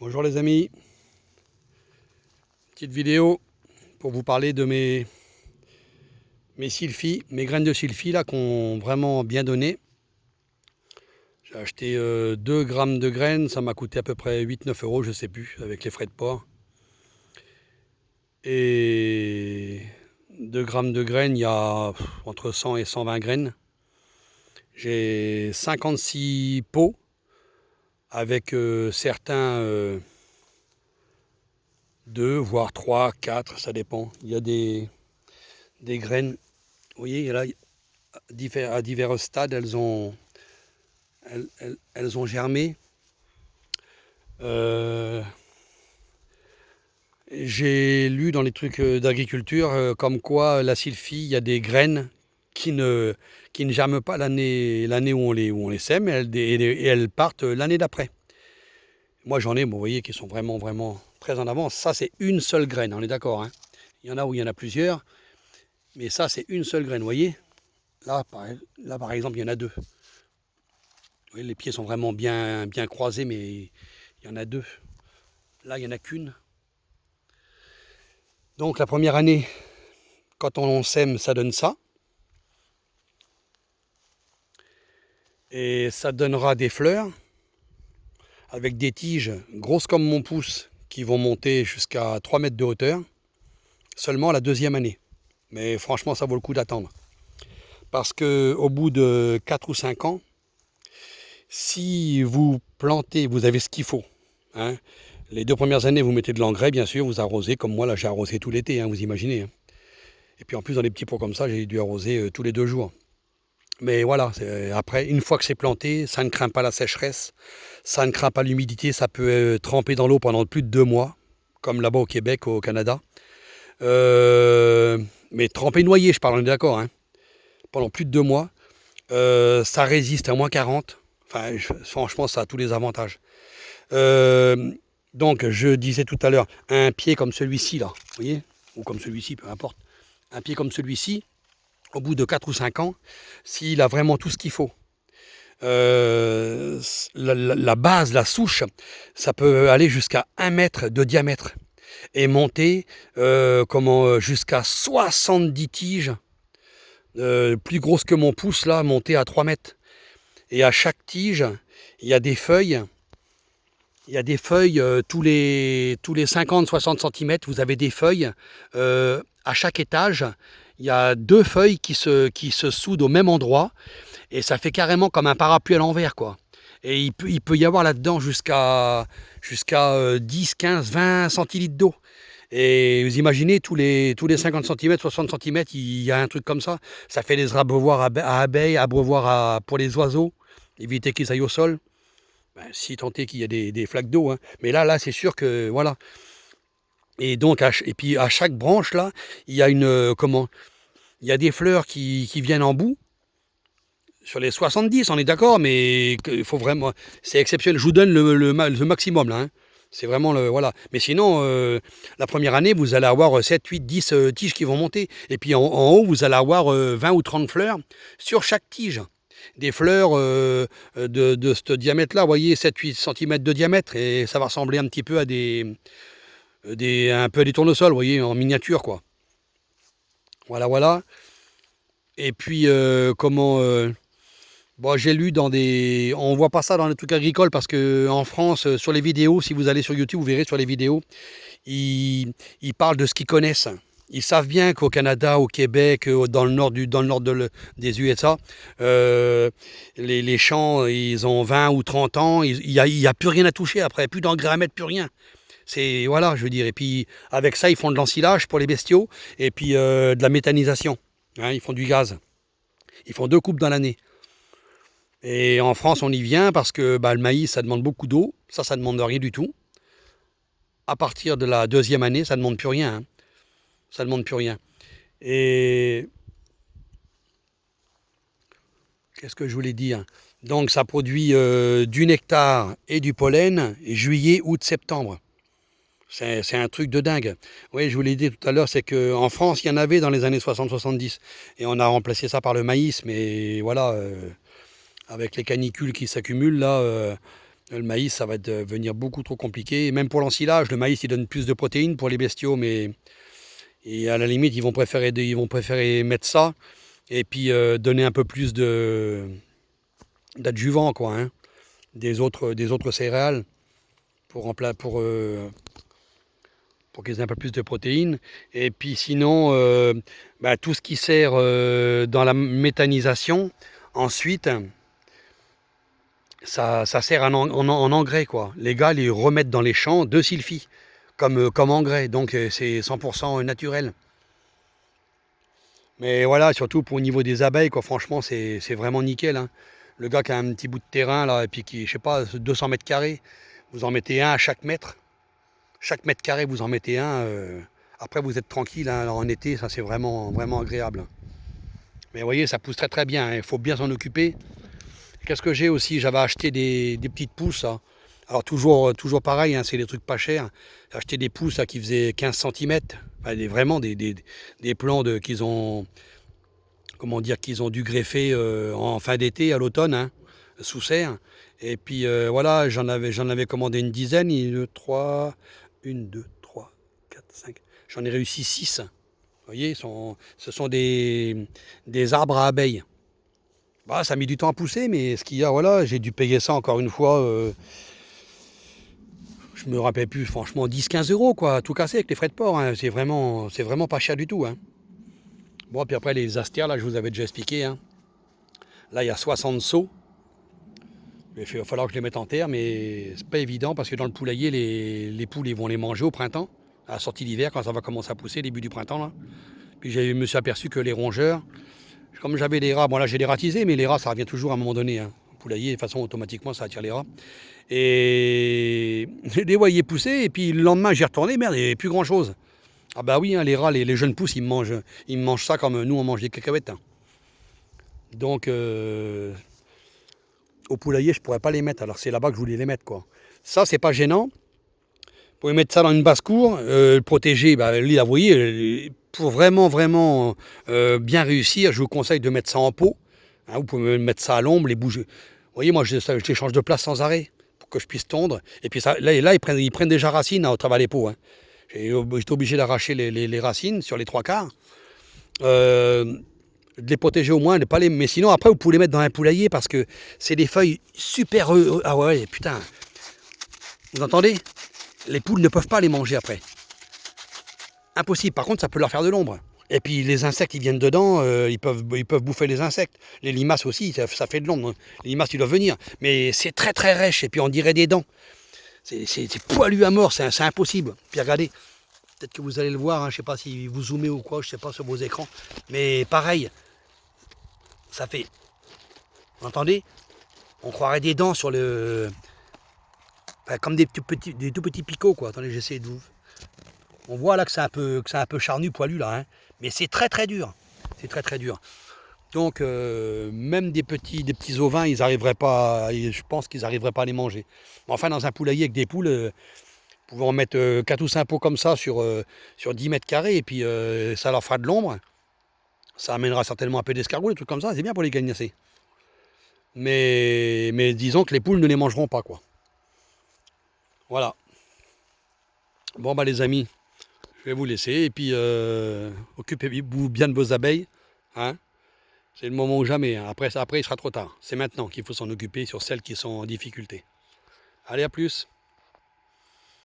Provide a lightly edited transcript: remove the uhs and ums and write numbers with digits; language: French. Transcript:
Bonjour les amis, petite vidéo pour vous parler de mes sylphies, mes graines de sylphie là qui ont vraiment bien donné. J'ai acheté 2 grammes de graines, ça m'a coûté à peu près 8-9 euros, je sais plus, avec les frais de port. Et 2 grammes de graines, il y a entre 100 et 120 graines. J'ai 56 pots avec certains 2, voire 3, 4, ça dépend. Il y a des graines, vous voyez, là, à divers stades, elles ont germé. J'ai lu dans les trucs d'agriculture comme quoi la sylphie, il y a des graines qui ne germent pas l'année où on les sème et elles partent l'année d'après. Moi j'en ai, bon, vous voyez, qui sont vraiment très en avance. Ça c'est une seule graine, on est d'accord, hein. Il y en a où il y en a plusieurs, mais ça c'est une seule graine, vous voyez. Là par exemple, il y en a 2. Vous voyez, les pieds sont vraiment bien croisés, mais il y en a 2. Là, il n'y en a qu'une. Donc la première année, quand on sème, ça donne ça. Et ça donnera des fleurs avec des tiges grosses comme mon pouce qui vont monter jusqu'à 3 mètres de hauteur. Seulement la deuxième année. Mais franchement, ça vaut le coup d'attendre. Parce qu'au bout de 4 ou 5 ans, si vous plantez, vous avez ce qu'il faut, hein. Les 2 premières années, vous mettez de l'engrais, bien sûr, vous arrosez, comme moi, là, j'ai arrosé tout l'été, hein, vous imaginez, hein. Et puis en plus, dans les petits pots comme ça, j'ai dû arroser tous les 2 jours. Mais voilà, après, une fois que c'est planté, ça ne craint pas la sécheresse, ça ne craint pas l'humidité, ça peut tremper dans l'eau pendant plus de 2 mois, comme là-bas au Québec, au Canada. Mais tremper noyé, je parle, on est d'accord, hein, pendant plus de 2 mois. Ça résiste à -40. Enfin, franchement, ça a tous les avantages. Donc, je disais tout à l'heure, un pied comme celui-ci, là, vous voyez, ou comme celui-ci, peu importe. Un pied comme celui-ci, au bout de 4 ou 5 ans, s'il a vraiment tout ce qu'il faut, la base, la souche, ça peut aller jusqu'à 1 mètre de diamètre et monter jusqu'à 70 tiges, plus grosses que mon pouce, là, monter à 3 mètres. Et à chaque tige, il y a des feuilles. Il y a des feuilles tous les 50-60 cm, vous avez des feuilles. À chaque étage, il y a 2 feuilles qui se soudent au même endroit. Et ça fait carrément comme un parapluie à l'envers, quoi. Et il peut y avoir là-dedans jusqu'à 10, 15, 20 centilitres d'eau. Et vous imaginez, tous les 50 cm, 60 cm, il y a un truc comme ça. Ça fait des abreuvoirs à abeilles, abreuvoirs pour les oiseaux, éviter qu'ils aillent au sol. Ben, si tant est qu'il y a des flaques d'eau, hein. Mais là, c'est sûr que, voilà. Et donc, et puis à chaque branche, là, il y a il y a des fleurs qui viennent en bout. Sur les 70, on est d'accord, mais il faut vraiment, c'est exceptionnel. Je vous donne le maximum là, hein. C'est vraiment le, voilà. Mais sinon, la première année, vous allez avoir 7, 8, 10 tiges qui vont monter. Et puis en haut, vous allez avoir 20 ou 30 fleurs sur chaque tige. Des fleurs de ce diamètre-là, vous voyez, 7-8 cm de diamètre. Et ça va ressembler un petit peu à un peu à des tournesols, vous voyez, en miniature, quoi. Voilà. Et puis, bon, j'ai lu dans des... On voit pas ça dans les trucs agricoles parce qu'en France, sur les vidéos, si vous allez sur YouTube, vous verrez sur les vidéos, ils parlent de ce qu'ils connaissent. Ils savent bien qu'au Canada, au Québec, dans le nord des USA, les champs, ils ont 20 ou 30 ans, il y a plus rien à toucher après, plus d'engrais à mettre, plus rien. C'est, voilà, je veux dire. Et puis, avec ça, ils font de l'ensilage pour les bestiaux et puis de la méthanisation, hein, ils font du gaz. Ils font 2 coupes dans l'année. Et en France, on y vient parce que le maïs, ça demande beaucoup d'eau. Ça demande rien du tout. À partir de la 2e année, ça ne demande plus rien, hein. Ça ne demande plus rien. Et qu'est-ce que je voulais dire? Donc, ça produit du nectar et du pollen juillet, août, septembre. C'est un truc de dingue. Oui, je vous l'ai dit tout à l'heure, c'est qu'en France, il y en avait dans les années 60-70. Et on a remplacé ça par le maïs. Mais voilà, avec les canicules qui s'accumulent, là... Le maïs, ça va devenir beaucoup trop compliqué. Et même pour l'ensilage, le maïs, il donne plus de protéines pour les bestiaux, mais et à la limite, ils vont préférer mettre ça et puis donner un peu plus d'adjuvants, quoi, hein, des autres céréales pour, pour qu'ils aient un peu plus de protéines. Et puis sinon, bah, tout ce qui sert dans la méthanisation, ensuite, ça sert en engrais, quoi. Les gars les remettent dans les champs de sylphi, comme engrais, donc c'est 100% naturel. Mais voilà, surtout pour au niveau des abeilles, quoi, franchement, c'est vraiment nickel, hein. Le gars qui a un petit bout de terrain, là, et puis qui, je sais pas, 200 mètres carrés, vous en mettez un à chaque mètre. Chaque mètre carré, vous en mettez un. Après, vous êtes tranquille, hein, en été, ça c'est vraiment, vraiment agréable. Mais vous voyez, ça pousse très très bien, hein, il faut bien s'en occuper. Qu'est-ce que j'ai aussi? J'avais acheté des petites pousses, hein. Alors toujours pareil, hein, c'est des trucs pas chers. J'ai acheté des pousses là, qui faisaient 15 centimètres. Enfin, vraiment des plants qu'ils ont, comment dire, qu'ils ont dû greffer en fin d'été, à l'automne, hein, sous serre. Et puis voilà, j'en avais commandé une dizaine, une, deux, trois, quatre, cinq. J'en ai réussi 6. Vous voyez, ce sont des arbres à abeilles. Bah, ça a mis du temps à pousser, mais ce qu'il y a, voilà, j'ai dû payer ça encore une fois. Je me rappelle plus, franchement, 10-15 € quoi, tout cassé avec les frais de port, hein. C'est vraiment pas cher du tout, hein. Bon, puis après les astères, là, je vous avais déjà expliqué, hein. Là, il y a 60 seaux. Il va falloir que je les mette en terre, mais c'est pas évident parce que dans le poulailler, les poules, ils vont les manger au printemps, à la sortie d'hiver, quand ça va commencer à pousser, début du printemps, là. Puis je me suis aperçu que les rongeurs, comme j'avais des rats, bon là j'ai les ratisés, mais les rats, ça revient toujours à un moment donné, hein. Au poulailler, de toute façon, automatiquement, ça attire les rats. Et je les voyais pousser, et puis le lendemain, j'y retourné, merde, il n'y avait plus grand-chose. Ah bah oui, hein, les rats, les jeunes pousses, ils mangent ça comme nous, on mange des cacahuètes, hein. Donc, au poulailler, je pourrais pas les mettre, alors c'est là-bas que je voulais les mettre, quoi. Ça, c'est pas gênant. Vous pouvez mettre ça dans une basse-cour, le protéger, bah, lui, là, vous voyez, pour vraiment, vraiment bien réussir, je vous conseille de mettre ça en pot, hein. Vous pouvez même mettre ça à l'ombre, les bouger. Vous voyez, moi, je les change de place sans arrêt pour que je puisse tondre. Et puis ça, là ils prennent déjà racine, hein, au travers des pots, hein. J'étais obligé d'arracher les racines sur les trois quarts. De les protéger au moins, de pas les. Mais sinon, après, vous pouvez les mettre dans un poulailler parce que c'est des feuilles super. Ah ouais, putain. Vous entendez? Les poules ne peuvent pas les manger après. Impossible. Par contre, ça peut leur faire de l'ombre. Et puis les insectes, ils viennent dedans, ils peuvent bouffer les insectes. Les limaces aussi, ça fait de l'ombre, hein. Les limaces, ils doivent venir. Mais c'est très très rêche, et puis on dirait des dents. C'est poilu à mort, c'est impossible. Puis regardez, peut-être que vous allez le voir, hein, je ne sais pas si vous zoomez ou quoi, je ne sais pas sur vos écrans. Mais pareil, ça fait... Vous entendez? On croirait des dents sur le... Enfin, comme des tout petits picots, quoi. Attendez, j'essaie de vous... On voit là que c'est un peu charnu, poilu, là, hein. Mais c'est très très dur. C'est très très dur. Donc, même des petits ovins, ils arriveraient pas, je pense qu'ils n'arriveraient pas à les manger. Mais enfin, dans un poulailler avec des poules, vous pouvez en mettre 4 ou 5 pots comme ça sur 10 mètres carrés, et puis ça leur fera de l'ombre. Ça amènera certainement un peu d'escargots, des trucs comme ça, c'est bien pour les gagnasser. Mais disons que les poules ne les mangeront pas, quoi. Voilà. Bon, bah les amis, je vais vous laisser, et puis occupez-vous bien de vos abeilles, hein. C'est le moment ou jamais, hein. Après, il sera trop tard. C'est maintenant qu'il faut s'en occuper sur celles qui sont en difficulté. Allez, à plus.